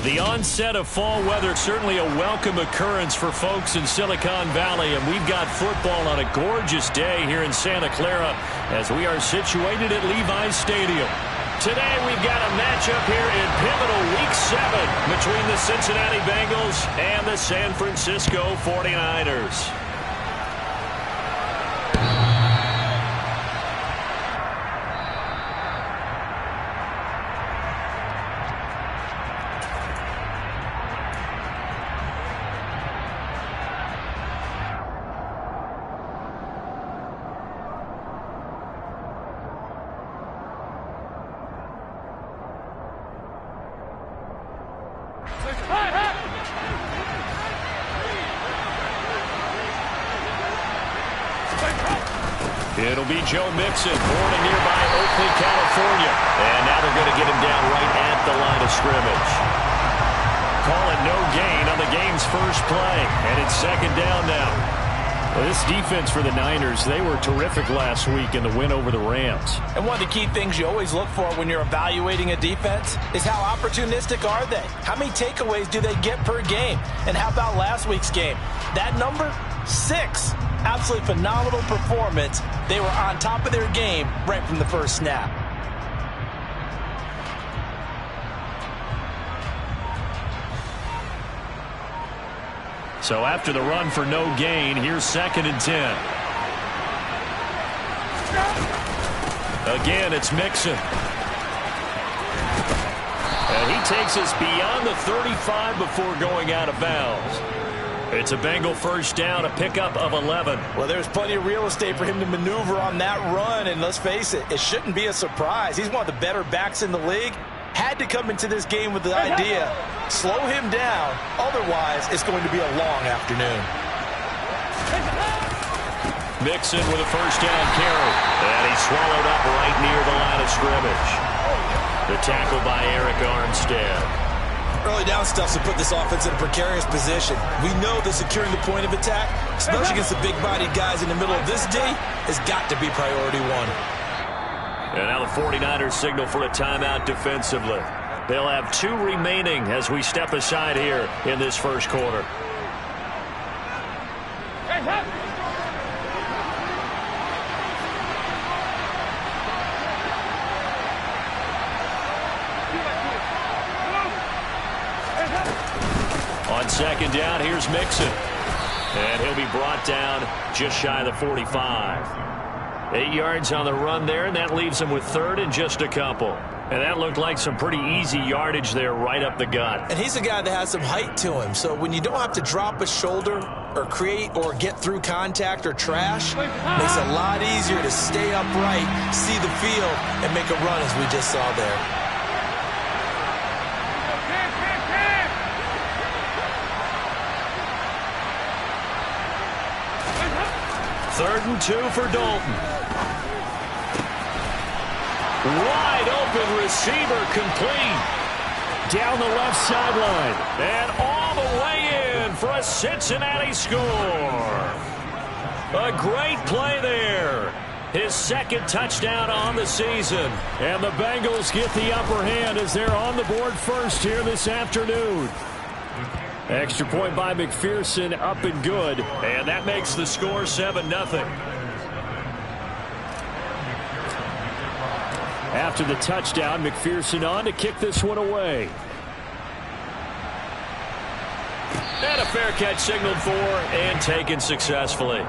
The onset of fall weather, certainly a welcome occurrence for folks in Silicon Valley, and we've got football on a gorgeous day here in Santa Clara as we are situated at Levi's Stadium. Today we've got a matchup here in pivotal Week 7 between the Cincinnati Bengals and the San Francisco 49ers. It'll be Joe Mixon, born in nearby Oakland, California. And now they're going to get him down right at the line of scrimmage. Call it no gain on the game's first play. And it's second down now. Well, this defense for the Niners, they were terrific last week in the win over the Rams. And one of the key things you always look for when you're evaluating a defense is how opportunistic are they? How many takeaways do they get per game? And how about last week's game? That number, 6. Absolutely phenomenal performance. They were on top of their game right from the first snap. So after the run for no gain, here's 2nd and 10. Again, it's Mixon. And he takes us beyond the 35 before going out of bounds. It's a Bengal first down, a pickup of 11. Well, there's plenty of real estate for him to maneuver on that run, and let's face it, it shouldn't be a surprise. He's one of the better backs in the league. Had to come into this game with the idea, slow him down, otherwise it's going to be a long afternoon. Mixon with a first down carry, and he's swallowed up right near the line of scrimmage. The tackle by Eric Armstead. Early down stuff to put this offense in a precarious position. We know that securing the point of attack, especially against the big-bodied guys in the middle of this D, has got to be priority one. And now the 49ers signal for a timeout defensively. They'll have 2 remaining as we step aside here in this first quarter. On second down, here's Mixon. And he'll be brought down just shy of the 45. 8 yards on the run there, and that leaves him with 3rd and just a couple. And that looked like some pretty easy yardage there right up the gut. And he's a guy that has some height to him, so when you don't have to drop a shoulder or create or get through contact or trash, it makes it a lot easier to stay upright, see the field, and make a run as we just saw there. 3rd and 2 for Dalton. Wide open receiver complete. Down the left sideline. And all the way in for a Cincinnati score. A great play there. His 2nd touchdown on the season. And the Bengals get the upper hand as they're on the board first here this afternoon. Extra point by McPherson, up and good. And that makes the score 7-0. After the touchdown, McPherson on to kick this one away. And a fair catch signaled for and taken successfully.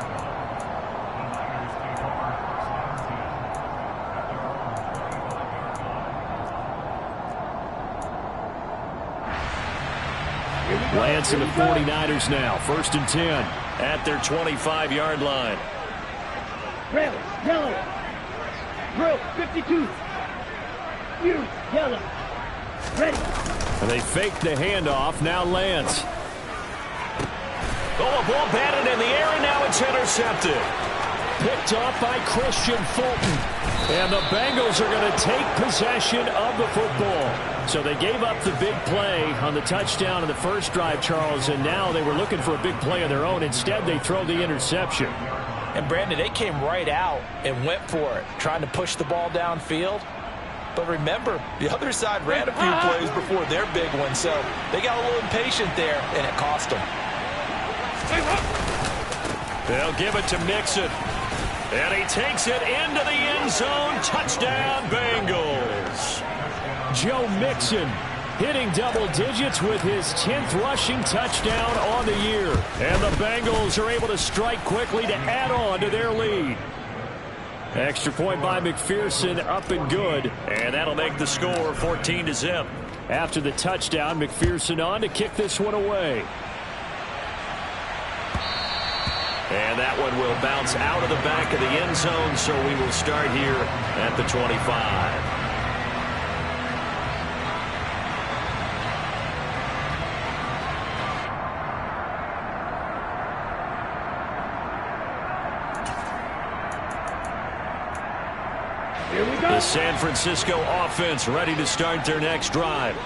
Lance and the 49ers now. 1st and 10 at their 25-yard line. Red, yellow. Grill, 52. You, yellow. Ready. And they fake the handoff. Now Lance. Oh, a ball batted in the air, and now it's intercepted. Picked off by Christian Fulton. And the Bengals are going to take possession of the football. So they gave up the big play on the touchdown in the first drive, Charles, and now they were looking for a big play of their own. Instead, they throw the interception. And, Brandon, they came right out and went for it, trying to push the ball downfield. But remember, the other side ran a few plays before their big one, so they got a little impatient there, and it cost them. They'll give it to Mixon. And he takes it into the end zone. Touchdown, Bengals. Joe Mixon hitting double digits with his 10th rushing touchdown on the year. And the Bengals are able to strike quickly to add on to their lead. Extra point by McPherson, up and good. And that'll make the score 14-0. After the touchdown, McPherson on to kick this one away. And that one will bounce out of the back of the end zone, so we will start here at the 25. The San Francisco offense ready to start their next drive.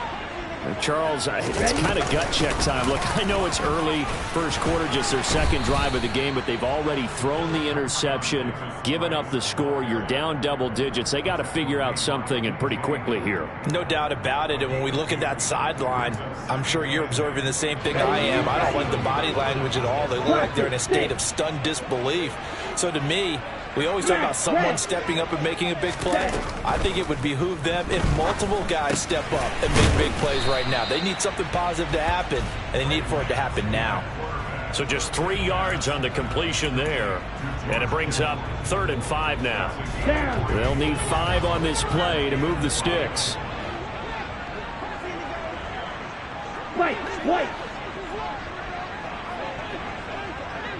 Charles, it's kind of gut check time. Look, I know it's early, first quarter, just their second drive of the game, but they've already thrown the interception, given up the score. You're down double digits. They got to figure out something, and pretty quickly here. No doubt about it, and when we look at that sideline, I'm sure you're observing the same thing I am. I don't like the body language at all. They look like they're in a state of stunned disbelief. So to me, we always talk about someone stepping up and making a big play. I think it would behoove them if multiple guys step up and make big plays right now. They need something positive to happen, and they need for it to happen now. So just 3 yards on the completion there. And it brings up 3rd and 5 now. They'll need 5 on this play to move the sticks. White.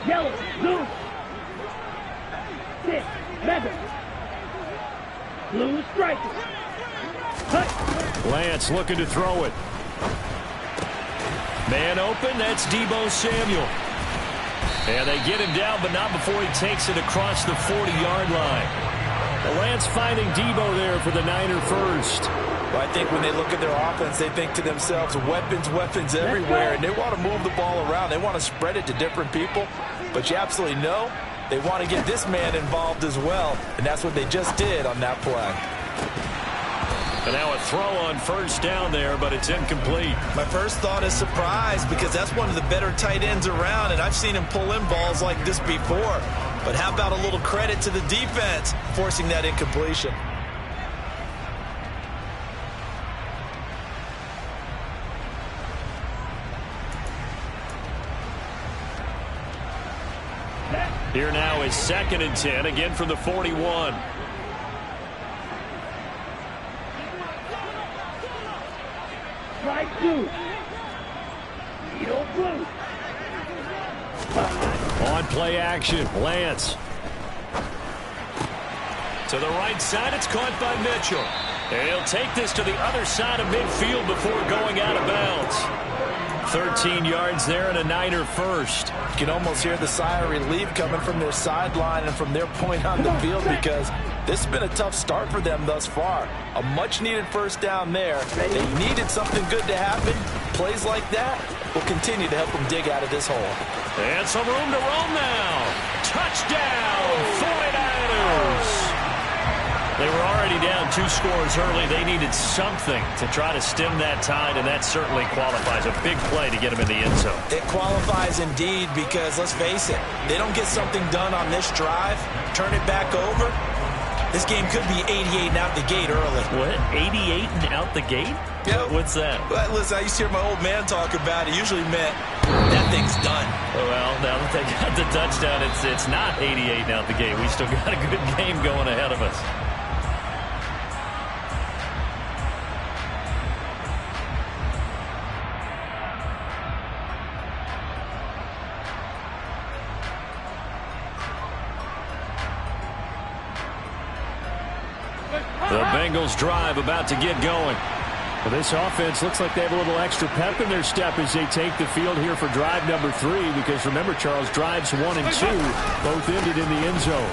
Yellow, blue. 6, 7. Blue striker. Lance looking to throw it. Man open, that's Deebo Samuel. And they get him down, but not before he takes it across the 40-yard line. Lance finding Deebo there for the Niner first. Well, I think when they look at their offense, they think to themselves, weapons everywhere, and they want to move the ball around. They want to spread it to different people, but you absolutely know they want to get this man involved as well, and that's what they just did on that play. And now a throw on first down there, but it's incomplete. My first thought is surprise, because that's one of the better tight ends around, and I've seen him pull in balls like this before. But how about a little credit to the defense forcing that incompletion? Here now is 2nd and 10, again from the 41. Strike 2. Needle blue. On play action, Lance. To the right side, it's caught by Mitchell. He'll take this to the other side of midfield before going out of bounds. 13 yards there and a Niner first. You can almost hear the sigh of relief coming from their sideline and from their point on the field, because this has been a tough start for them thus far. A much-needed first down there. They needed something good to happen. Plays like that will continue to help them dig out of this hole. And some room to roam now. Touchdown, 49ers. They were already down 2 scores early. They needed something to try to stem that tide, and that certainly qualifies. A big play to get them in the end zone. It qualifies indeed, because let's face it, they don't get something done on this drive, turn it back over, this game could be 88 and out the gate early. What? 88 and out the gate? Yeah. What's that? Well, listen, I used to hear my old man talk about it. Usually meant that thing's done. Well, now that they got the touchdown, it's not 88 and out the gate. We still got a good game going ahead of us. The Bengals drive about to get going. Well, this offense looks like they have a little extra pep in their step as they take the field here for drive number 3, because remember, Charles, drives 1 and 2 both ended in the end zone.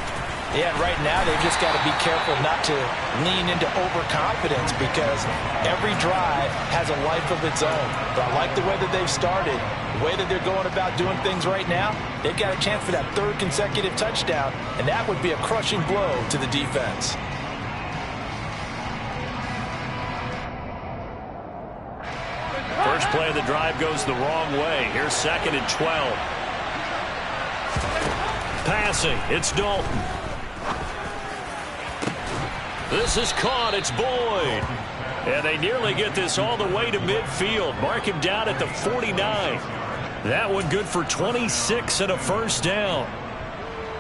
Yeah, right now they've just got to be careful not to lean into overconfidence, because every drive has a life of its own. But I like the way that they've started, the way that they're going about doing things right now. They've got a chance for that 3rd consecutive touchdown, and that would be a crushing blow to the defense. First play of the drive goes the wrong way. Here's 2nd and 12. Passing, it's Dalton. This is caught, it's Boyd. And they nearly get this all the way to midfield. Mark him down at the 49. That one good for 26 and a first down.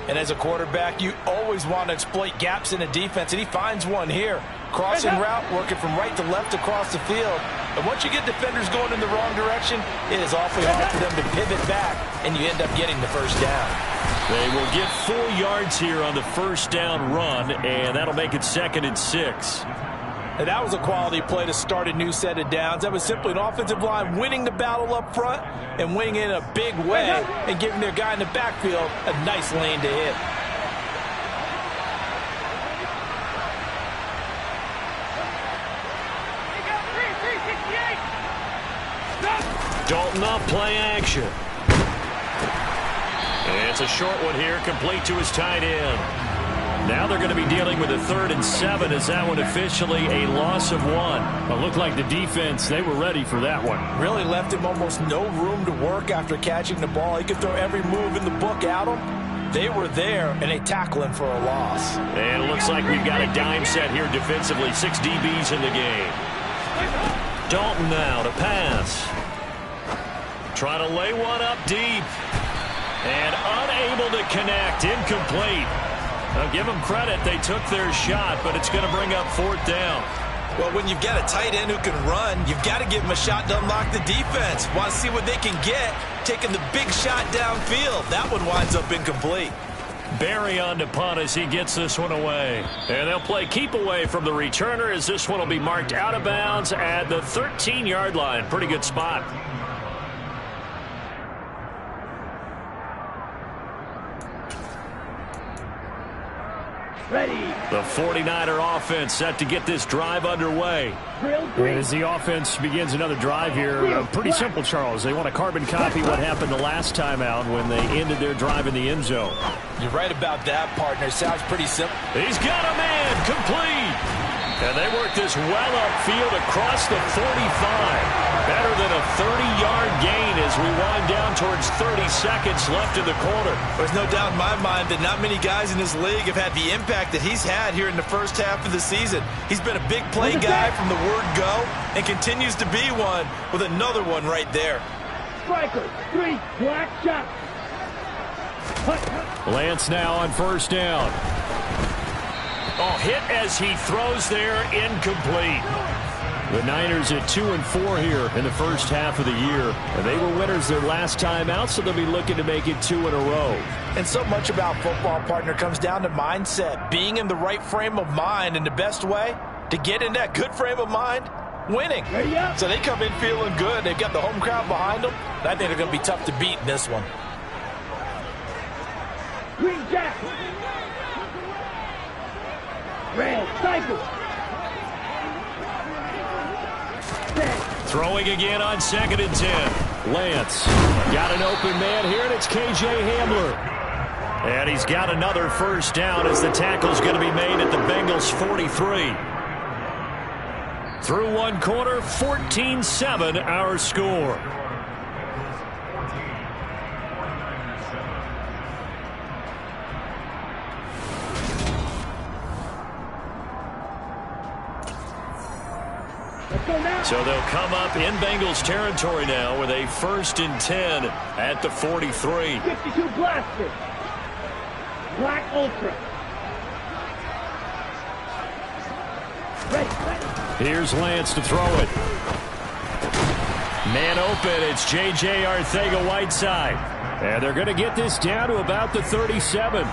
And as a quarterback, you always want to exploit gaps in a defense, and he finds one here. Crossing route, working from right to left across the field. And once you get defenders going in the wrong direction, it is awfully hard for them to pivot back, and you end up getting the first down. They will get 4 yards here on the first down run, and that'll make it 2nd and 6. And that was a quality play to start a new set of downs. That was simply an offensive line winning the battle up front and winning in a big way and giving their guy in the backfield a nice lane to hit. Dalton off play action. And it's a short one here, complete to his tight end. Now they're going to be dealing with a 3rd and 7 as that one officially a loss of 1. It looked like the defense, they were ready for that one. Really left him almost no room to work after catching the ball. He could throw every move in the book at him. They were there, and they tackle him for a loss. And it looks like we've got a dime set here defensively. 6 DBs in the game. Dalton now to pass. Trying to lay one up deep. And unable to connect. Incomplete. I'll give them credit. They took their shot, but it's going to bring up 4th down. Well, when you've got a tight end who can run, you've got to give him a shot to unlock the defense. Want to see what they can get, taking the big shot downfield. That one winds up incomplete. Barry on to punt as he gets this one away. And they'll play keep away from the returner as this one will be marked out of bounds at the 13-yard line. Pretty good spot. Ready. The 49er offense set to get this drive underway. And as the offense begins another drive here, pretty simple, Charles. They want to carbon copy what happened the last time out when they ended their drive in the end zone. You're right about that, partner. Sounds pretty simple. He's got a man complete. And they work this well upfield across the 45. Better than a 30-yard gain as we wind down towards 30 seconds left in the quarter. There's no doubt in my mind that not many guys in this league have had the impact that he's had here in the first half of the season. He's been a big play guy from the word go and continues to be one with another one right there. Striker, 3, black shot. Lance now on first down. Oh, hit as he throws there, incomplete. The Niners at 2-4 here in the first half of the year. And they were winners their last time out, so they'll be looking to make it 2 in a row. And so much about football, partner, comes down to mindset. Being in the right frame of mind, and the best way to get in that good frame of mind, winning. So they come in feeling good. They've got the home crowd behind them. And I think they're going to be tough to beat in this one. Green Jack. Red cycle. Throwing again on 2nd and 10. Lance got an open man here, and it's K.J. Hamler. And he's got another first down as the tackle's going to be made at the Bengals' 43. Through one quarter, 14-7 our score. So they'll come up in Bengals territory now with a 1st and 10 at the 43. 52 blaster. Black Ultra. Ready. Here's Lance to throw it. Man open, it's J.J. Arcega-Whiteside. And they're going to get this down to about the 37.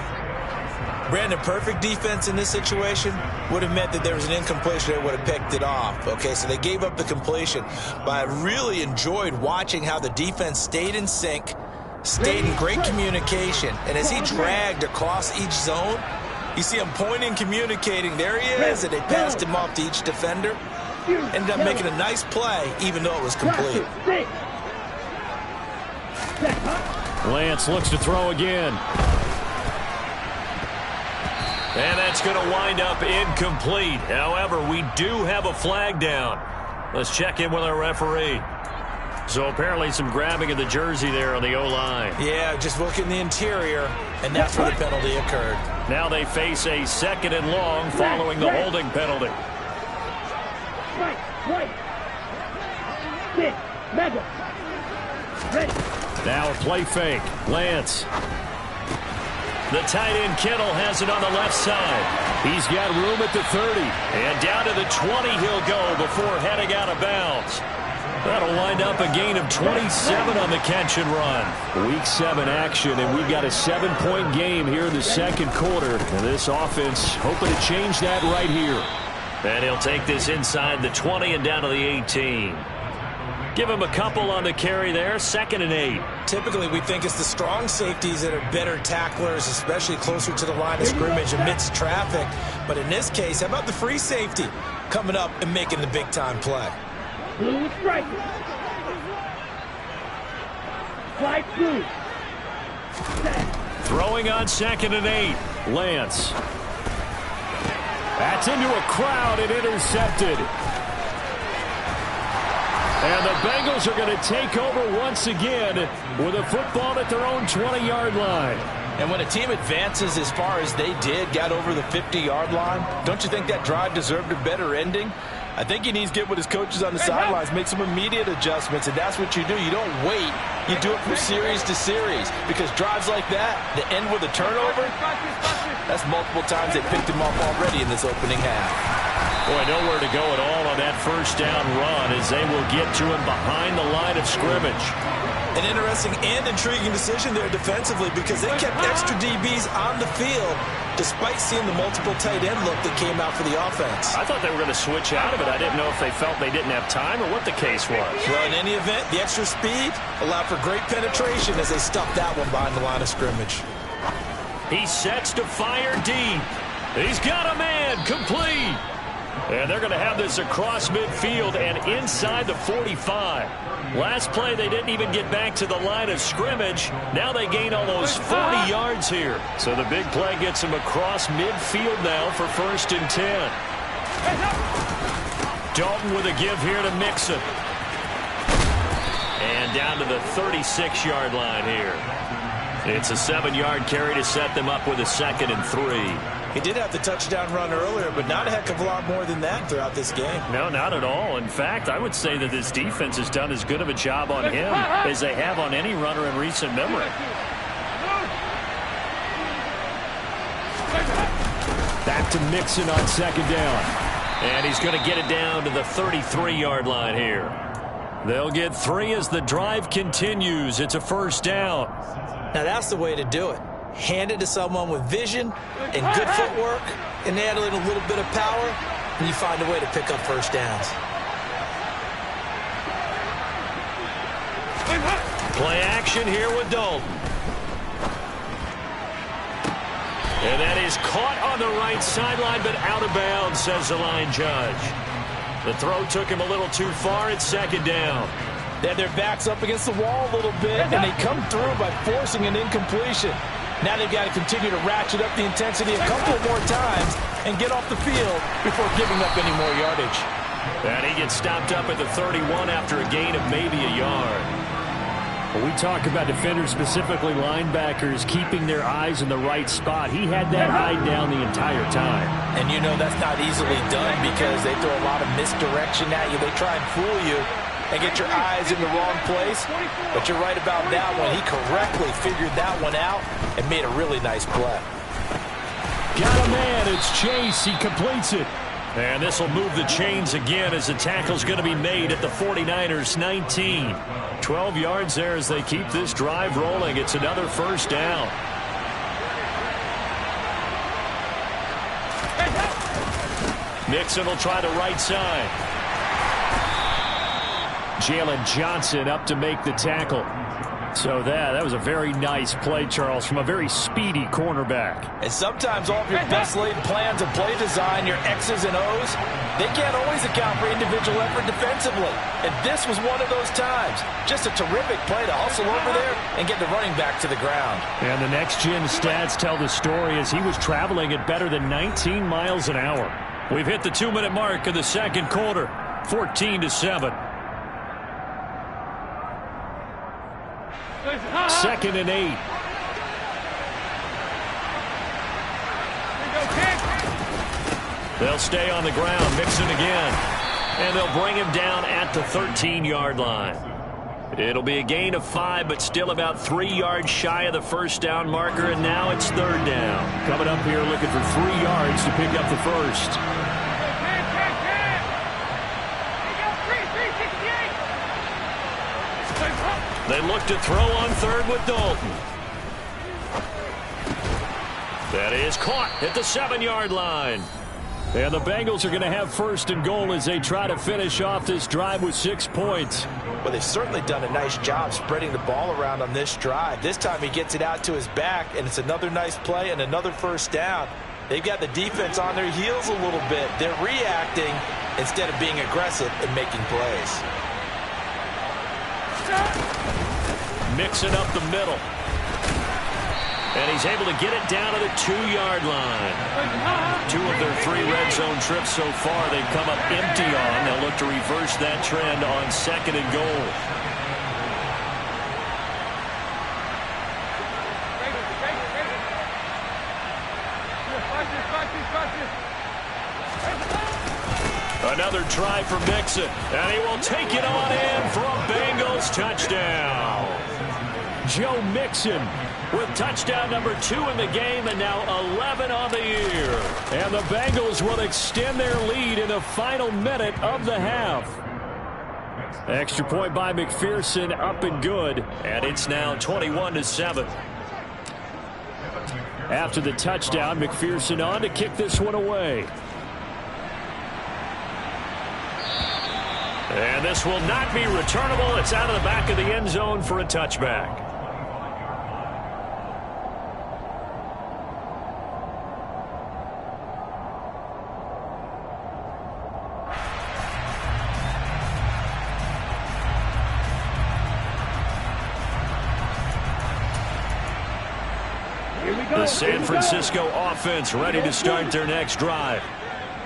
Brandon, perfect defense in this situation would have meant that there was an incompletion that would have picked it off. Okay, so they gave up the completion. But I really enjoyed watching how the defense stayed in sync, stayed in great communication. And as he dragged across each zone, you see him pointing, communicating. There he is, and they passed him off to each defender. Ended up making a nice play, even though it was complete. Lance looks to throw again. And that's going to wind up incomplete. However, we do have a flag down. Let's check in with our referee. So apparently some grabbing of the jersey there on the O-line. Yeah, just look in the interior, and that's where the penalty occurred. Now they face a 2nd and long following the holding penalty. Right. Sit. Mega. Ready. Now a play fake. Lance. The tight end Kittle has it on the left side. He's got room at the 30. And down to the 20 he'll go before heading out of bounds. That'll wind up a gain of 27 on the catch and run. Week 7 action, and we've got a 7-point game here in the second quarter. And this offense hoping to change that right here. And he'll take this inside the 20 and down to the 18. Give him a couple on the carry there, 2nd and 8. Typically, we think it's the strong safeties that are better tacklers, especially closer to the line of scrimmage amidst traffic. But in this case, how about the free safety coming up and making the big-time play? Blue striker. Slide through. Throwing on 2nd and 8. Lance. That's into a crowd and intercepted. And the Bengals are going to take over once again with a football at their own 20-yard line. And when a team advances as far as they did, got over the 50-yard line, don't you think that drive deserved a better ending? I think he needs to get with his coaches on the sidelines, make some immediate adjustments, and that's what you do. You don't wait. You do it from series to series, because drives like that, that end with a turnover, that's multiple times they picked him off already in this opening half. Boy, nowhere to go at all on that first down run as they will get to him behind the line of scrimmage. An interesting and intriguing decision there defensively, because they kept extra DBs on the field despite seeing the multiple tight end look that came out for the offense. I thought they were going to switch out of it. I didn't know if they felt they didn't have time or what the case was. Well, in any event, the extra speed allowed for great penetration as they stuffed that one behind the line of scrimmage. He sets to fire deep. He's got a man complete. And they're going to have this across midfield and inside the 45. Last play, they didn't even get back to the line of scrimmage. Now they gain almost 40 yards here. So the big play gets them across midfield now for 1st and 10. Dalton with a give here to Mixon. And down to the 36-yard line here. It's a 7-yard carry to set them up with a 2nd and 3. He did have the touchdown run earlier, but not a heck of a lot more than that throughout this game. No, not at all. In fact, I would say that this defense has done as good of a job on him as they have on any runner in recent memory. Back to Mixon on 2nd down. And he's going to get it down to the 33-yard line here. They'll get 3 as the drive continues. It's a 1st down. Now that's the way to do it. Hand it to someone with vision and good footwork, and add in a little bit of power, and you find a way to pick up 1st downs. Play action here with Dalton. And that is caught on the right sideline, but out of bounds, says the line judge. The throw took him a little too far. It's 2nd down. They had their backs up against the wall a little bit, and they come through by forcing an incompletion. Now they've got to continue to ratchet up the intensity a couple more times and get off the field before giving up any more yardage. And he gets stopped up at the 31 after a gain of maybe a yard. When we talk about defenders, specifically linebackers, keeping their eyes in the right spot, he had that eye down the entire time. And you know that's not easily done because they throw a lot of misdirection at you. They try and fool you and get your eyes in the wrong place. But you're right about that one. He correctly figured that one out and made a really nice play. Got a man. It's Chase. He completes it. And this will move the chains again as the tackle's going to be made at the 49ers 19. 12 yards there as they keep this drive rolling. It's another 1st down. Mixon will try the right side. Jalen Johnson up to make the tackle. So that was a very nice play, Charles, from a very speedy cornerback. And sometimes all of your best laid plans and play design, your X's and O's, they can't always account for individual effort defensively. And this was one of those times. Just a terrific play to hustle over there and get the running back to the ground. And the next-gen stats tell the story as he was traveling at better than 19 miles an hour. We've hit the 2-minute mark of the second quarter, 14-7. 2nd and 8. They'll stay on the ground. Mixon again. And they'll bring him down at the 13-yard line. It'll be a gain of 5, but still about 3 yards shy of the first down marker, and now it's 3rd down. Coming up here looking for 3 yards to pick up the first. They look to throw on 3rd with Dalton. That is caught at the 7-yard line. And the Bengals are going to have 1st and goal as they try to finish off this drive with 6 points. Well, they've certainly done a nice job spreading the ball around on this drive. This time he gets it out to his back, and it's another nice play and another 1st down. They've got the defense on their heels a little bit. They're reacting instead of being aggressive and making plays. Mixing up the middle. And he's able to get it down to the 2-yard line. 2 of their 3 red zone trips so far they've come up empty on. They'll look to reverse that trend on 2nd and goal. Another try for Mixon. And he will take it on in for a Bengals touchdown. Joe Mixon with touchdown number 2 in the game, and now 11 on the year. And the Bengals will extend their lead in the final minute of the half. Extra point by McPherson, up and good, and it's now 21-7. After the touchdown, McPherson on to kick this one away. And this will not be returnable. It's out of the back of the end zone for a touchback. The San Francisco offense ready to start their next drive.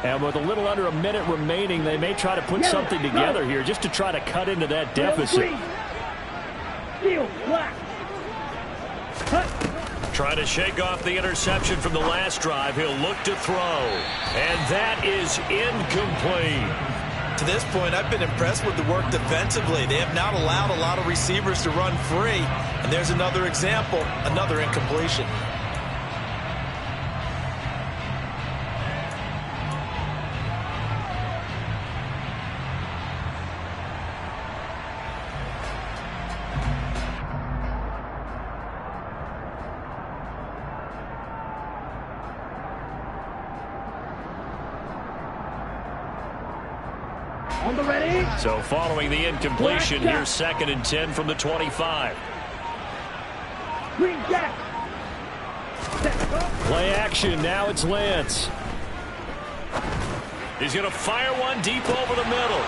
And with a little under a minute remaining, they may try to put something together here just to try to cut into that deficit. Trying to shake off the interception from the last drive. He'll look to throw. And that is incomplete. To this point, I've been impressed with the work defensively. They have not allowed a lot of receivers to run free. And there's another example, another incompletion. So following the incompletion, here's 2nd and 10 from the 25. Play action. Now it's Lance. He's going to fire one deep over the middle.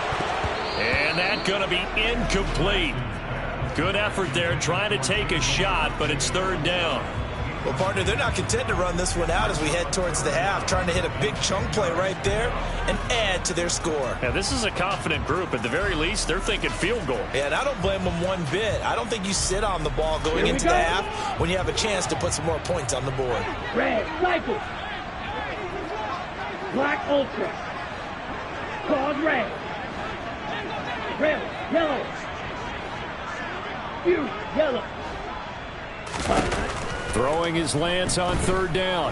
And that's going to be incomplete. Good effort there trying to take a shot, but it's 3rd down. Well, partner, they're not content to run this one out as we head towards the half, trying to hit a big chunk play right there and add to their score. Yeah, this is a confident group. At the very least, they're thinking field goal. Yeah, and I don't blame them one bit. I don't think you sit on the ball going into the half when you have a chance to put some more points on the board. Red, cycle. Black, ultra. Called red. Red, yellow. Fuse, yellow. Throwing his Lance on 3rd down.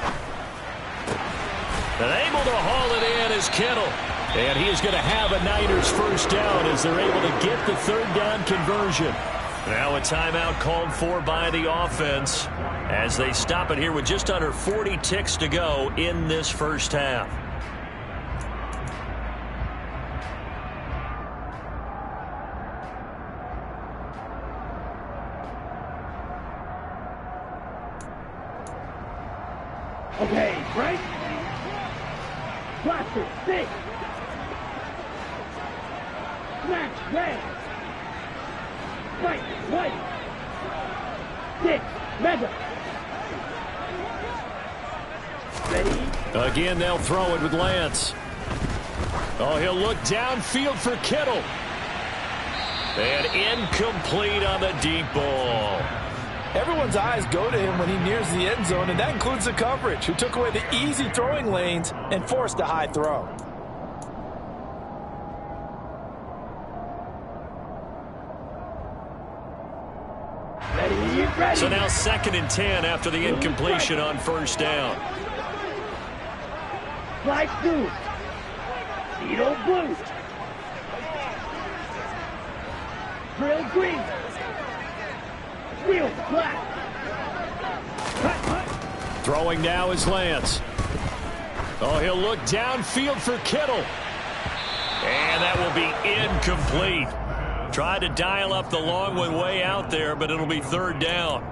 And able to haul it in is Kittle. And he is going to have a Niners 1st down as they're able to get the 3rd down conversion. Now a timeout called for by the offense as they stop it here with just under 40 ticks to go in this first half. Okay, right? Blaster, 6. Smash, red. White, white. 6, mega. Ready? Again, they'll throw it with Lance. Oh, he'll look downfield for Kittle. And incomplete on the deep ball. Everyone's eyes go to him when he nears the end zone, and that includes the coverage, who took away the easy throwing lanes and forced a high throw. Ready. So now 2nd and 10 after the incompletion on 1st down. Flight blue. Zero blue. Drill green. Wheel black. Throwing now is Lance. Oh, he'll look downfield for Kittle. And that will be incomplete. Tried to dial up the long one way out there, but it'll be 3rd down.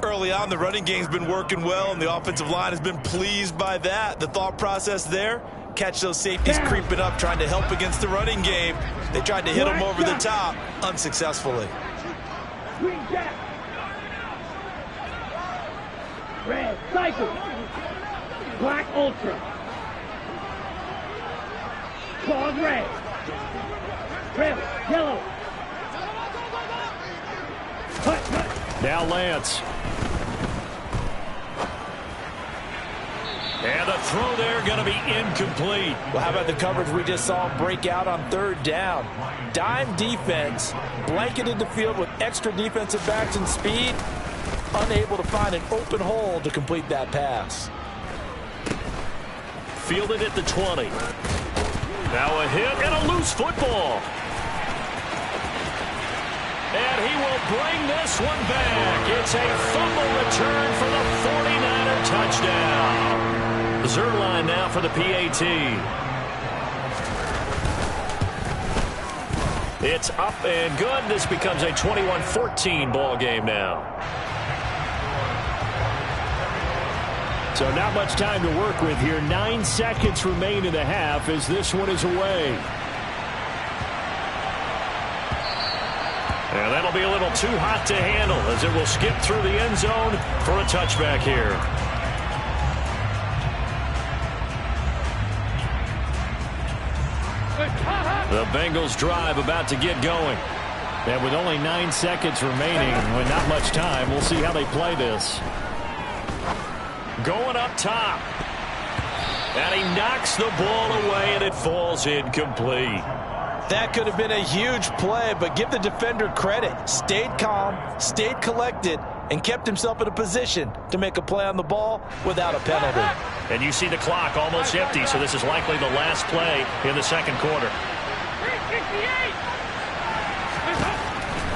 Early on, the running game's been working well, and the offensive line has been pleased by that. The thought process there, catch those safeties creeping up, trying to help against the running game. They tried to hit them over the top, unsuccessfully. Green jack. Red cycle. Black ultra. Claws red. Red yellow. Now Lance. And the throw there going to be incomplete. Well, how about the coverage we just saw break out on 3rd down? Dime defense, blanketed the field with extra defensive backs and speed, unable to find an open hole to complete that pass. Fielded at the 20. Now a hit and a loose football. And he will bring this one back. It's a fumble return for the 49er touchdown. Zerline now for the PAT. It's up and good. This becomes a 21-14 ball game now. So not much time to work with here. 9 seconds remain in the half as this one is away. And that'll be a little too hot to handle as it will skip through the end zone for a touchback here. The Bengals drive about to get going. And with only 9 seconds remaining, with not much time, we'll see how they play this. Going up top. And he knocks the ball away, and it falls incomplete. That could have been a huge play, but give the defender credit. Stayed calm, stayed collected, and kept himself in a position to make a play on the ball without a penalty. And you see the clock almost empty, so this is likely the last play in the 2nd quarter.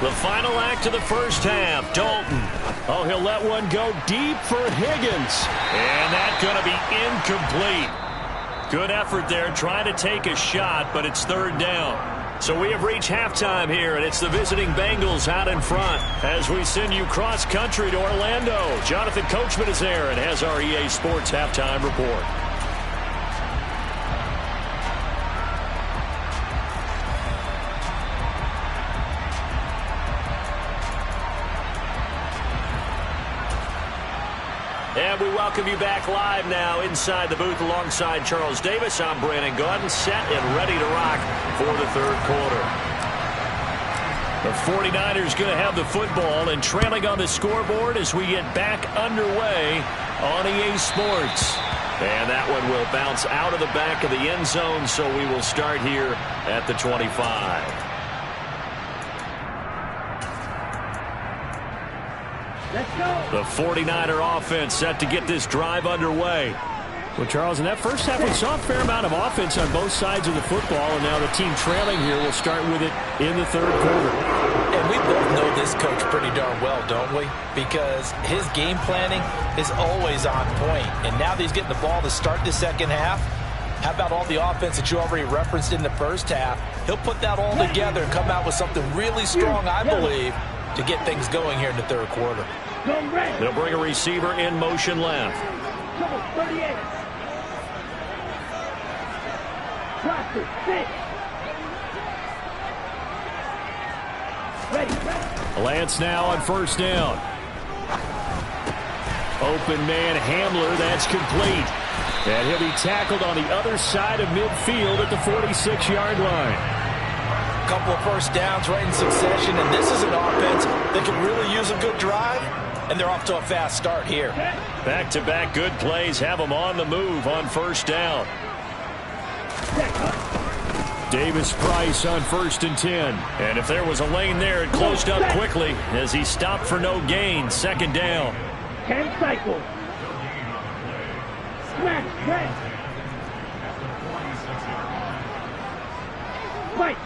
The final act of the 1st half, Dalton. Oh, he'll let one go deep for Higgins. And that's going to be incomplete. Good effort there, trying to take a shot, but it's 3rd down. So we have reached halftime here, and it's the visiting Bengals out in front as we send you cross-country to Orlando. Jonathan Coachman is there and has our EA Sports halftime report. And we welcome you back live now inside the booth alongside Charles Davis. I'm Brandon Gaudin, set and ready to rock for the 3rd quarter. The 49ers going to have the football and trailing on the scoreboard as we get back underway on EA Sports. And that one will bounce out of the back of the end zone, so we will start here at the 25. Let's go. The 49er offense set to get this drive underway. Well, Charles, in that first half, we saw a fair amount of offense on both sides of the football, and now the team trailing here will start with it in the 3rd quarter. And we both know this coach pretty darn well, don't we? Because his game planning is always on point. And now that he's getting the ball to start the 2nd half, how about all the offense that you already referenced in the 1st half? He'll put that all together and come out with something really strong, I believe, to get things going here in the 3rd quarter. They'll bring a receiver in motion left. Trouble 38. Cluster 6. Ready. Lance now on 1st down. Open man Hamler, that's complete. And he'll be tackled on the other side of midfield at the 46-yard line. couple of first downs right in succession, and this is an offense that can really use a good drive, and they're off to a fast start here. Back-to-back good plays have them on the move on first down. Davis Price on 1st and 10. And if there was a lane there, it closed up quickly as he stopped for no gain. 2nd down. 10 cycles. Smash, smash. White.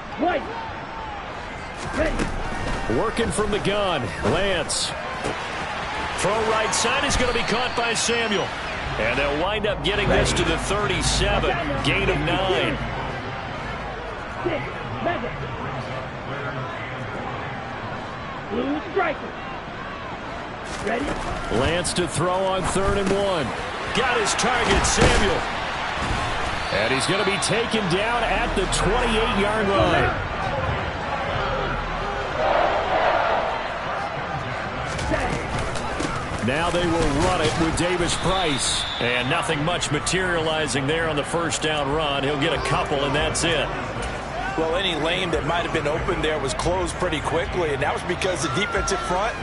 Ready. Working from the gun. Lance. Throw right side is going to be caught by Samuel. And they'll wind up getting this to the 37. Gain of 9. 6, Mega. Blue striker. Ready? Lance to throw on 3rd and 1. Got his target, Samuel. And he's going to be taken down at the 28-yard line. Now they will run it with Davis Price. And nothing much materializing there on the first down run. He'll get a couple, and that's it. Well, any lane that might have been open there was closed pretty quickly, and that was because the defensive front,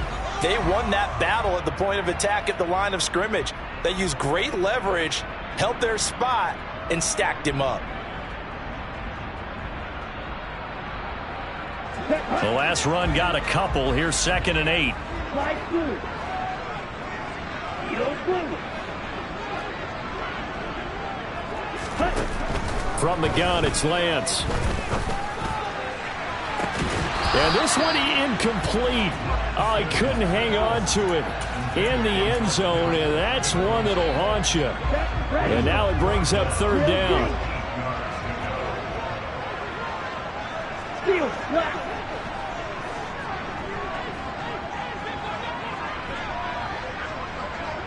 they won that battle at the point of attack at the line of scrimmage. They used great leverage, held their spot, and stacked him up. The last run got a couple. Here's 2nd and 8. Slide blue. Blue. From the gun, it's Lance. And this one incomplete. Oh, he couldn't hang on to it in the end zone, and that's one that'll haunt you. And now it brings up 3rd down. Steel flat.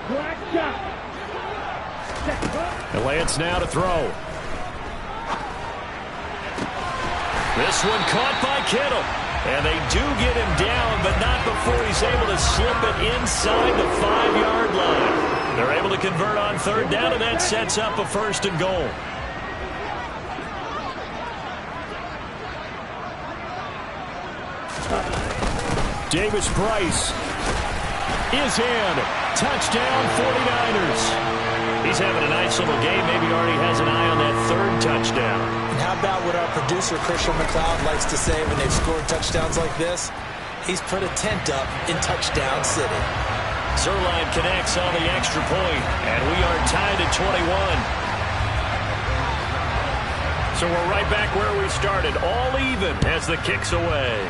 Black shot. And Lance now to throw. This one caught by Kittle. And they do get him down, but not before he's able to slip it inside the 5-yard line. They're able to convert on 3rd down, and that sets up a 1st and goal. Davis Price is in. Touchdown, 49ers. He's having a nice little game. Maybe already has an eye on that 3rd touchdown. And how about what our producer, Christian McLeod, likes to say when they've scored touchdowns like this? He's put a tent up in Touchdown City. Zerline connects on the extra point, and we are tied at 21. So we're right back where we started, all even as the kick's away.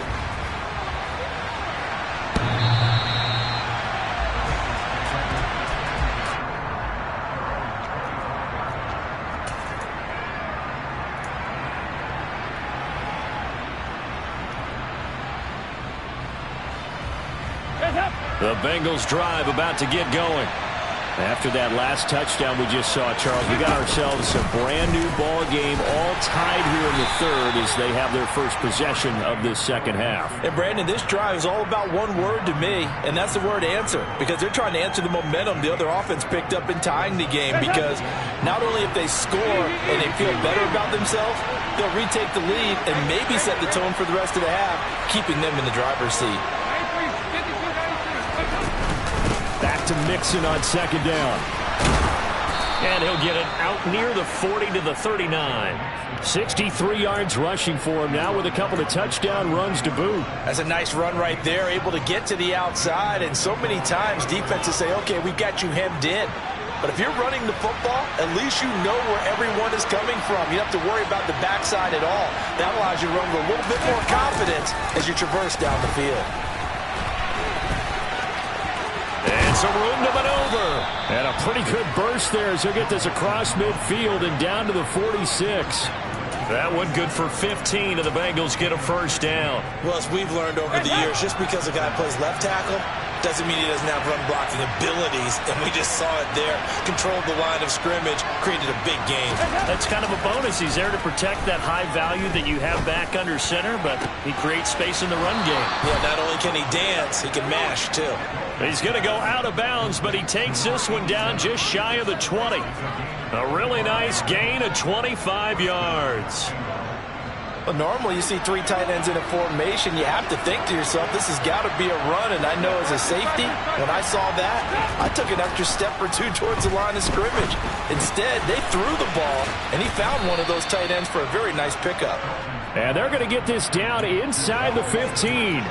The Bengals drive about to get going. After that last touchdown we just saw, Charles, we got ourselves a brand new ball game, all tied here in the 3rd as they have their first possession of this 2nd half. And Brandon, this drive is all about one word to me, and that's the word answer, because they're trying to answer the momentum the other offense picked up in tying the game, because not only if they score and they feel better about themselves, they'll retake the lead and maybe set the tone for the rest of the half, keeping them in the driver's seat. Back to Mixon on 2nd down. And he'll get it out near the 40 to the 39. 63 yards rushing for him now with a couple of touchdown runs to boot. That's a nice run right there, able to get to the outside. And so many times defenses say, okay, we got you hemmed in. But if you're running the football, at least you know where everyone is coming from. You don't have to worry about the backside at all. That allows you to run with a little bit more confidence as you traverse down the field. And some room to maneuver. And a pretty good burst there as he'll get this across midfield and down to the 46. That one good for 15, and the Bengals get a first down. Well, as we've learned over the years, just because a guy plays left tackle doesn't mean he doesn't have run blocking abilities, and we just saw it there. Controlled the line of scrimmage, created a big gain. That's kind of a bonus. He's there to protect that high value that you have back under center, but he creates space in the run game. Yeah, not only can he dance, he can mash, too. He's going to go out of bounds, but he takes this one down just shy of the 20. A really nice gain of 25 yards. Well, normally you see 3 tight ends in a formation. You have to think to yourself, this has got to be a run. And I know as a safety, when I saw that, I took an extra step or 2 towards the line of scrimmage. Instead, they threw the ball, and he found one of those tight ends for a very nice pickup. And they're going to get this down inside the 15.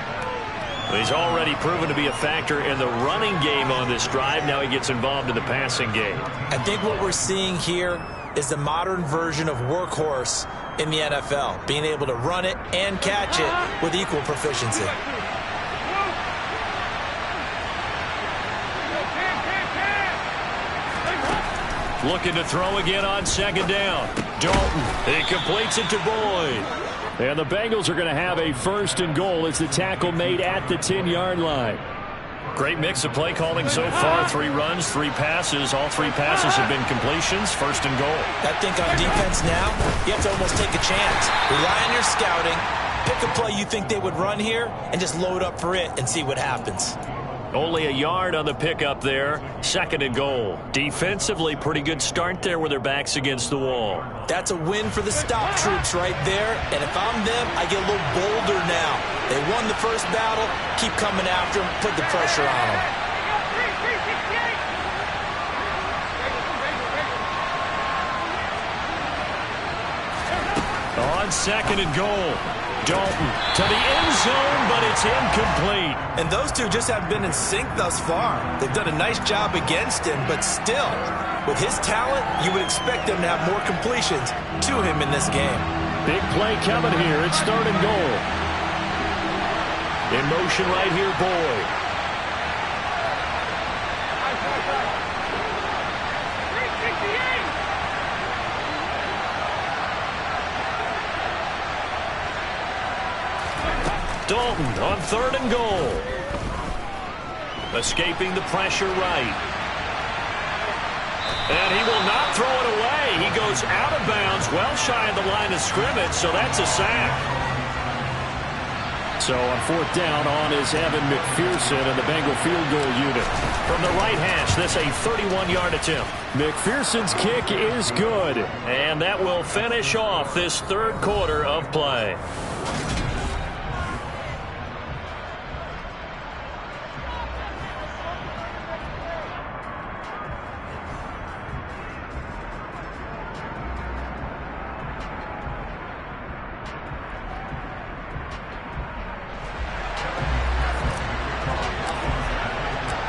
He's already proven to be a factor in the running game on this drive. Now he gets involved in the passing game. I think what we're seeing here is the modern version of workhorse in the NFL, being able to run it and catch it with equal proficiency. Looking to throw again on second down. Dalton, he completes it to Boyd. And the Bengals are going to have a 1st and goal as the tackle made at the 10-yard line. Great mix of play calling so far. 3 runs, 3 passes. All 3 passes have been completions. 1st and goal. I think on defense now, you have to almost take a chance. Rely on your scouting. Pick a play you think they would run here and just load up for it and see what happens. Only a yard on the pickup there. 2nd and goal. Defensively, pretty good start there with their backs against the wall. That's a win for the stop troops right there. And if I'm them, I get a little bolder now. They won the first battle. Keep coming after them. Put the pressure on them. On 2nd and goal. Dalton to the end zone, but it's incomplete. And those two just haven't been in sync thus far. They've done a nice job against him, but still, with his talent, you would expect them to have more completions to him in this game. Big play coming here. It's 3rd and goal. In motion right here, Boyd. Dalton on 3rd and goal. Escaping the pressure right. And he will not throw it away. He goes out of bounds, well shy of the line of scrimmage, so that's a sack. So on 4th down on is Evan McPherson and the Bengal field goal unit. From the right hash, this a 31-yard attempt. McPherson's kick is good. And that will finish off this 3rd quarter of play.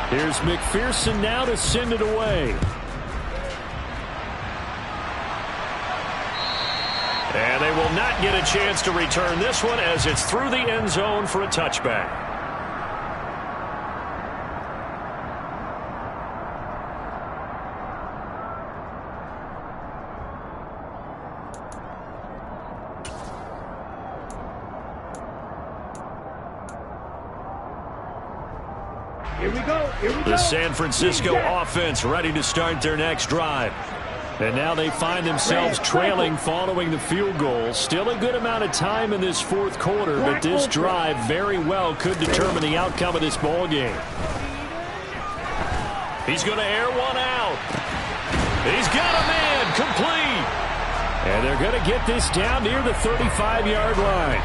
Here's McPherson now to send it away. And they will not get a chance to return this one as it's through the end zone for a touchback. Here we go. The San Francisco offense ready to start their next drive. And now they find themselves trailing following the field goal. Still a good amount of time in this 4th quarter, but this drive very well could determine the outcome of this ball game. He's going to air one out. He's got a man complete. And they're going to get this down near the 35-yard line.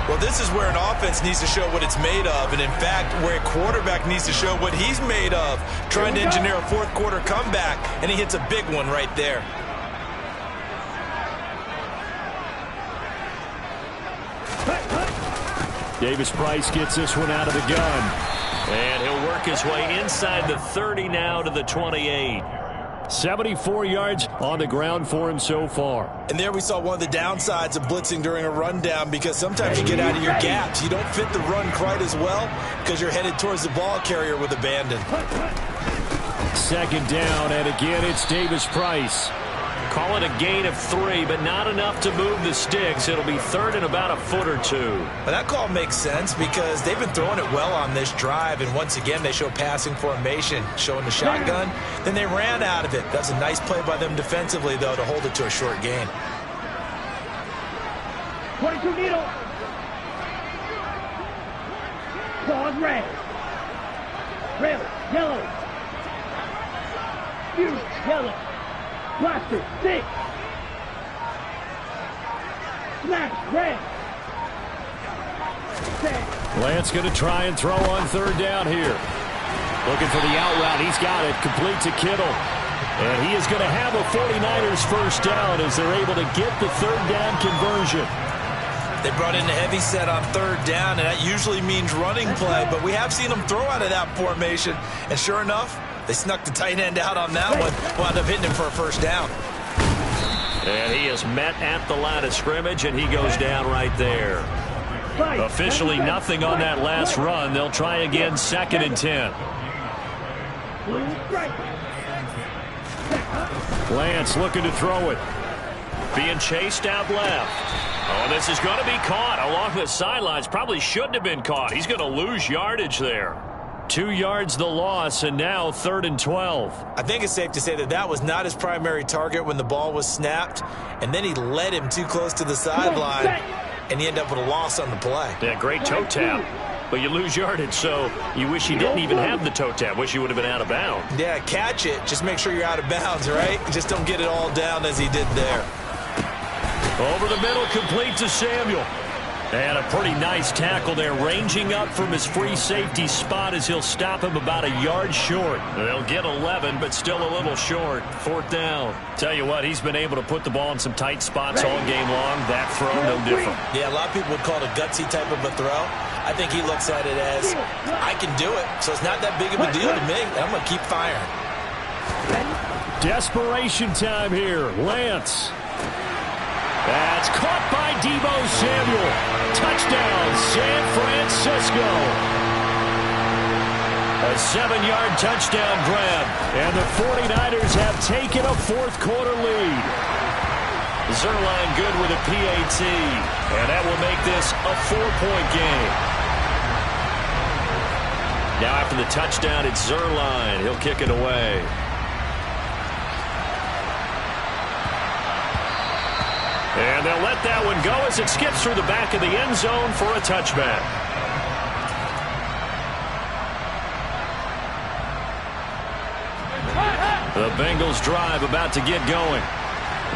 Well, this is where an offense needs to show what it's made of, and in fact, where a quarterback needs to show what he's made of, trying to engineer a 4th quarter comeback, and he hits a big one right there. Davis Price gets this one out of the gun. And he'll work his way inside the 30 now to the 28. 74 yards on the ground for him so far. And there we saw one of the downsides of blitzing during a rundown, because sometimes you get out of your gaps. You don't fit the run quite as well because you're headed towards the ball carrier with abandon. 2nd down, and again it's Davis Price. Call it a gain of 3, but not enough to move the sticks. It'll be 3rd and about a foot or 2. Well, that call makes sense because they've been throwing it well on this drive, and once again they show passing formation, showing the shotgun. Then they ran out of it. That's a nice play by them defensively, though, to hold it to a short gain. 22 needle. Pause red. Red, yellow. Fuse, yellow. Blaster, 6. Snap, red. Set. Lance going to try and throw on third down here. Looking for the out route. He's got it. Complete to Kittle. And he is going to have a 49ers first down as they're able to get the third down conversion. They brought in a heavy set on third down, and that usually means running play, but we have seen them throw out of that formation. And sure enough, they snuck the tight end out on that one, wound up hitting him for a first down. And he is met at the line of scrimmage, and he goes down right there. Officially nothing on that last run. They'll try again, 2nd and 10. Lance looking to throw it. Being chased out left. Oh, this is going to be caught along the sidelines. Probably shouldn't have been caught. He's going to lose yardage there. 2 yards the loss, and now 3rd and 12. I think it's safe to say that that was not his primary target when the ball was snapped, and then he led him too close to the sideline, and he ended up with a loss on the play. Yeah, great toe tap, but you lose yardage, so you wish you didn't even have the toe tap. Wish you would have been out of bounds. Yeah, catch it. Just make sure you're out of bounds, right? Just don't get it all down as he did there. Over the middle, complete to Samuel. And a pretty nice tackle there, ranging up from his free safety spot as he'll stop him about a yard short. They'll get 11, but still a little short. 4th down. Tell you what, he's been able to put the ball in some tight spots all game long. That throw, no different. Yeah, a lot of people would call it a gutsy type of a throw. I think he looks at it as, I can do it, so it's not that big of a deal to me, and I'm going to keep firing. Desperation time here. Lance. That's caught by Deebo Samuel. Touchdown, San Francisco. A 7-yard touchdown grab, and the 49ers have taken a 4th quarter lead. Zerline good with a PAT, and that will make this a 4-point game. Now after the touchdown, it's Zerline. He'll kick it away. And they'll let that one go as it skips through the back of the end zone for a touchback. The Bengals drive about to get going.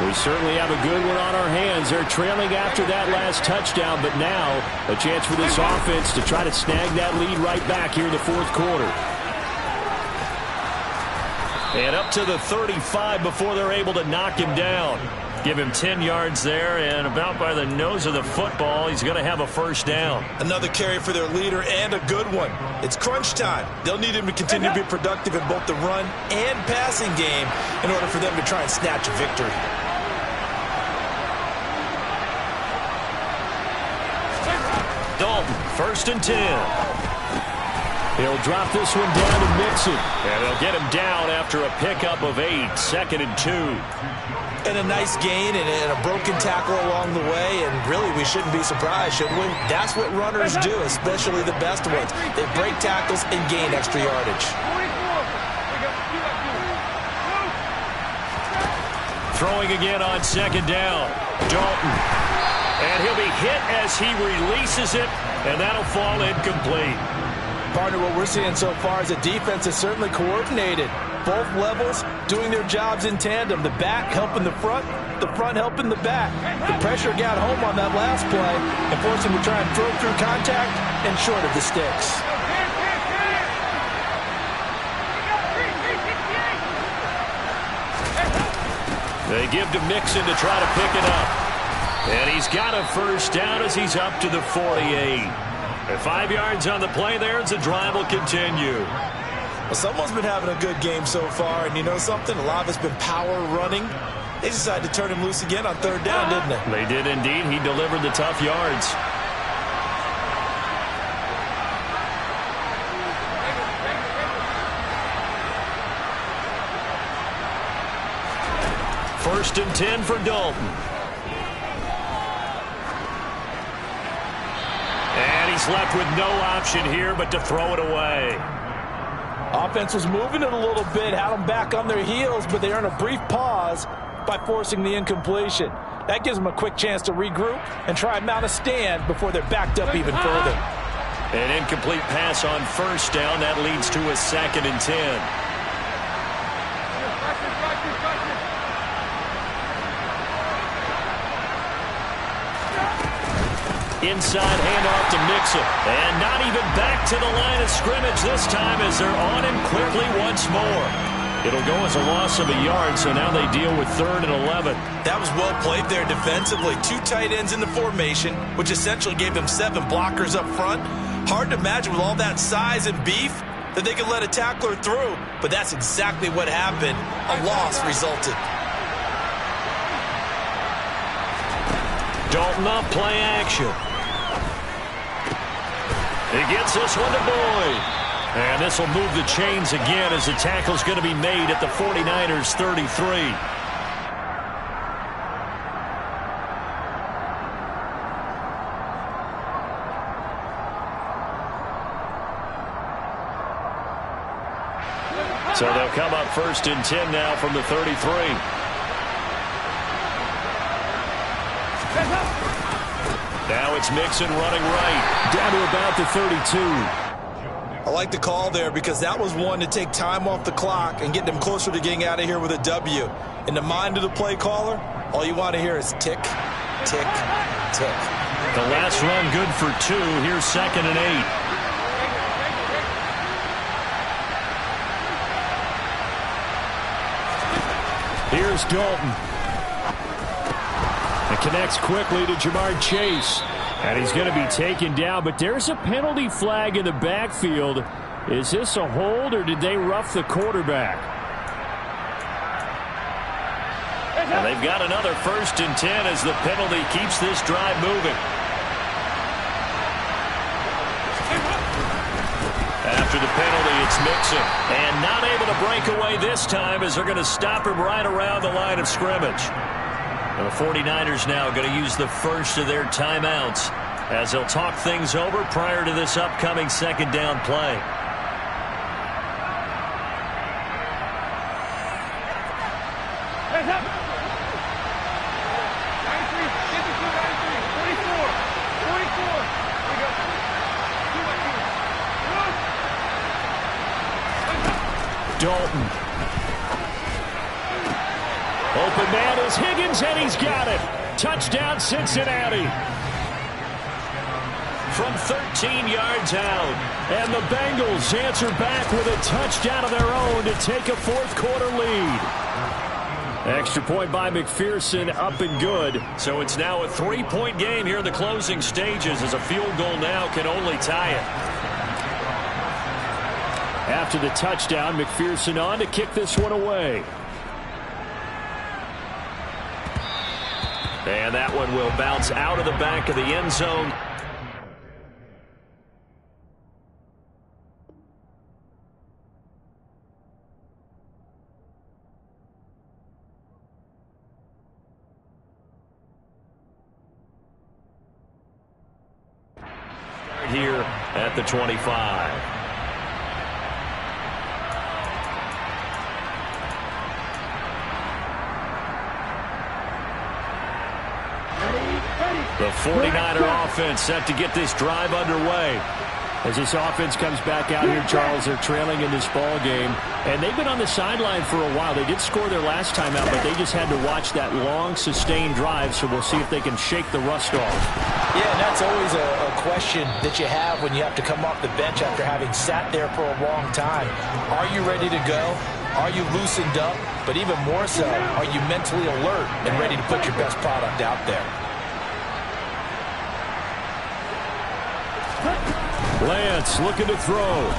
We certainly have a good one on our hands. They're trailing after that last touchdown, but now a chance for this offense to try to snag that lead right back here in the 4th quarter. And up to the 35 before they're able to knock him down. Give him 10 yards there, and about by the nose of the football, he's going to have a first down. Another carry for their leader, and a good one. It's crunch time. They'll need him to continue to be productive in both the run and passing game in order for them to try and snatch a victory. Dalton, 1st and 10. He'll drop this one down to Mixon. And they'll get him down after a pickup of 8, 2nd and 2. And a nice gain and a broken tackle along the way, and really we shouldn't be surprised, should we? That's what runners do, especially the best ones. They break tackles and gain extra yardage. Throwing again on 2nd down. Dalton. And he'll be hit as he releases it, and that'll fall incomplete. Partner, what we're seeing so far is the defense is certainly coordinated. Both levels doing their jobs in tandem. The back helping the front helping the back. The pressure got home on that last play and forced him to try and throw through contact and short of the sticks. They give to Mixon to try to pick it up. And he's got a first down as he's up to the 48. And 5 yards on the play there as the drive will continue. Well, someone's been having a good game so far, and you know something? A lot of it's been power running. They decided to turn him loose again on 3rd down, didn't they? They did indeed. He delivered the tough yards. First and 10 for Dalton. And he's left with no option here but to throw it away. Offense was moving it a little bit, had them back on their heels, but they earn a brief pause by forcing the incompletion. That gives them a quick chance to regroup and try and mount a stand before they're backed up even further. An incomplete pass on 1st down. That leads to a 2nd and 10. Inside handoff to Mixon. And not even back to the line of scrimmage this time as they're on him quickly once more. It'll go as a loss of a yard, so now they deal with 3rd and 11. That was well played there defensively. 2 tight ends in the formation, which essentially gave them 7 blockers up front. Hard to imagine with all that size and beef that they could let a tackler through, but that's exactly what happened. A loss resulted. Dalton up, play action. He gets this one to Boyd. And this will move the chains again as the tackle's going to be made at the 49ers 33. So they'll come up 1st and 10 now from the 33. Now it's Mixon running right, down to about the 32. I like the call there because that was one to take time off the clock and get them closer to getting out of here with a W. In the mind of the play caller, all you want to hear is tick, tick, tick. The last run good for 2. Here's 2nd and 8. Here's Dalton. It connects quickly to Jamar Chase. And he's going to be taken down, but there's a penalty flag in the backfield. Is this a hold, or did they rough the quarterback? And they've got another 1st and 10 as the penalty keeps this drive moving. After the penalty, it's Mixon. And not able to break away this time as they're going to stop him right around the line of scrimmage. And the 49ers now going to use the first of their timeouts as they'll talk things over prior to this upcoming 2nd down play. Hands up. 93, 52, 93, 44, 44. Here we go. 2, 2. Dalton. Open man is Higgins, and he's got it. Touchdown, Cincinnati. From 13 yards out. And the Bengals answer back with a touchdown of their own to take a 4th quarter lead. Extra point by McPherson, up and good. So it's now a 3-point game here in the closing stages as a field goal now can only tie it. After the touchdown, McPherson on to kick this one away. And that one will bounce out of the back of the end zone. Here at the 25. The 49er offense set to get this drive underway. As this offense comes back out here, Charles, they're trailing in this ball game. And they've been on the sideline for a while. They did score their last time out, but they just had to watch that long, sustained drive. So we'll see if they can shake the rust off. Yeah, and that's always a question that you have when you have to come off the bench after having sat there for a long time. Are you ready to go? Are you loosened up? But even more so, are you mentally alert and ready to put your best product out there? Lance looking to throw.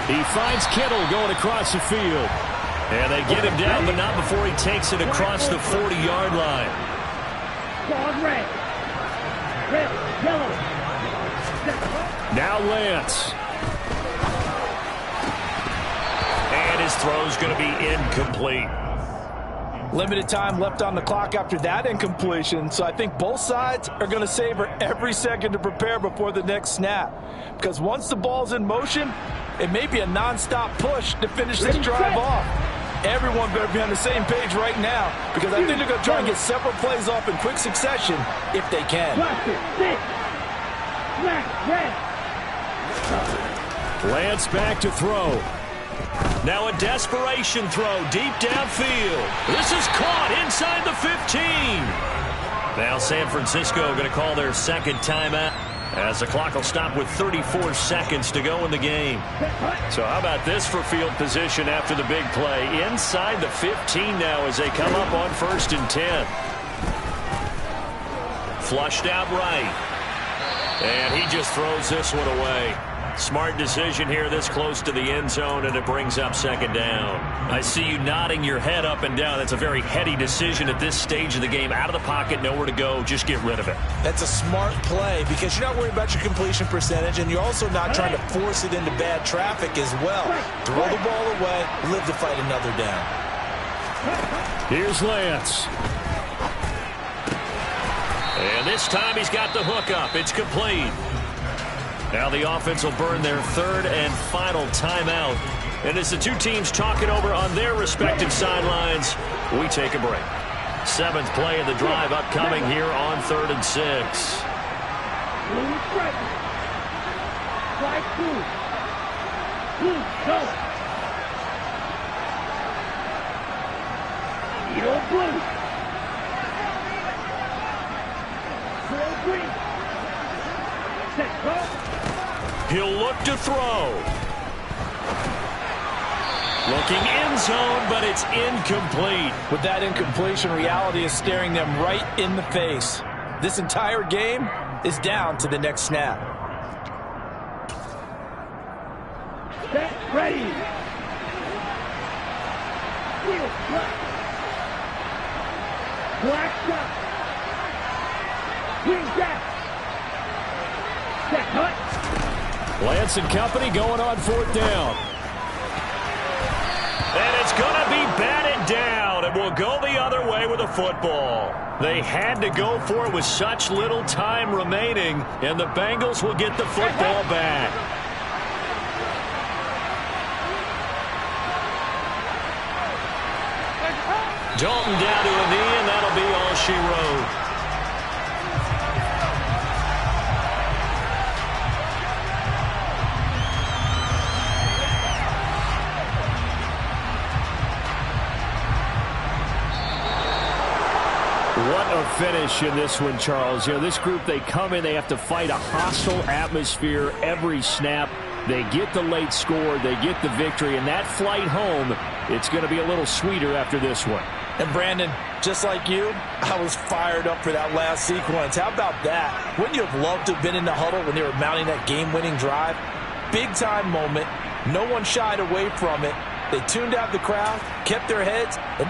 He finds Kittle going across the field. And they get him down, but not before he takes it across the 40-yard line. Red, yellow. Now Lance. And his throw's going to be incomplete. Limited time left on the clock after that incompletion, so I think both sides are going to savor every second to prepare before the next snap. Because once the ball's in motion, it may be a non-stop push to finish this drive off. Everyone better be on the same page right now, because I think they're going to try and get several plays off in quick succession if they can. Lance back to throw. Now a desperation throw deep downfield. This is caught inside the 15. Now San Francisco going to call their second timeout as the clock will stop with 34 seconds to go in the game. So how about this for field position after the big play? Inside the 15 now as they come up on 1st and 10. Flushed out right. And he just throws this one away. Smart decision here this close to the end zone, and it brings up 2nd down. I see you nodding your head up and down. That's a very heady decision at this stage of the game. Out of the pocket, nowhere to go. Just get rid of it. That's a smart play because you're not worried about your completion percentage, and you're also not trying to force it into bad traffic as well. Throw the ball away, live to fight another down. Here's Lance. And this time he's got the hook up. It's complete. Now the offense will burn their 3rd and final timeout. And as the two teams talk it over on their respective sidelines, we take a break. 7th play of the drive upcoming here on 3rd and 6. Strike 2. 2, go. Eagle blue. Trail green. Set, go. He'll look to throw. Looking end zone, but it's incomplete. With that incompletion, reality is staring them right in the face. This entire game is down to the next snap. Set, ready. Wheel, black shot. Wing back. Set, cut. Lance and company going on 4th down. And it's going to be batted down, and will go the other way with a football. They had to go for it with such little time remaining, and the Bengals will get the football back. Dalton down to a knee, and that'll be all she wrote. What a finish in this one, Charles. You know, this group, they come in, they have to fight a hostile atmosphere every snap. They get the late score, they get the victory, and that flight home, it's going to be a little sweeter after this one. And Brandon, just like you, I was fired up for that last sequence. How about that? Wouldn't you have loved to have been in the huddle when they were mounting that game-winning drive? Big-time moment. No one shied away from it. They tuned out the crowd, kept their heads, and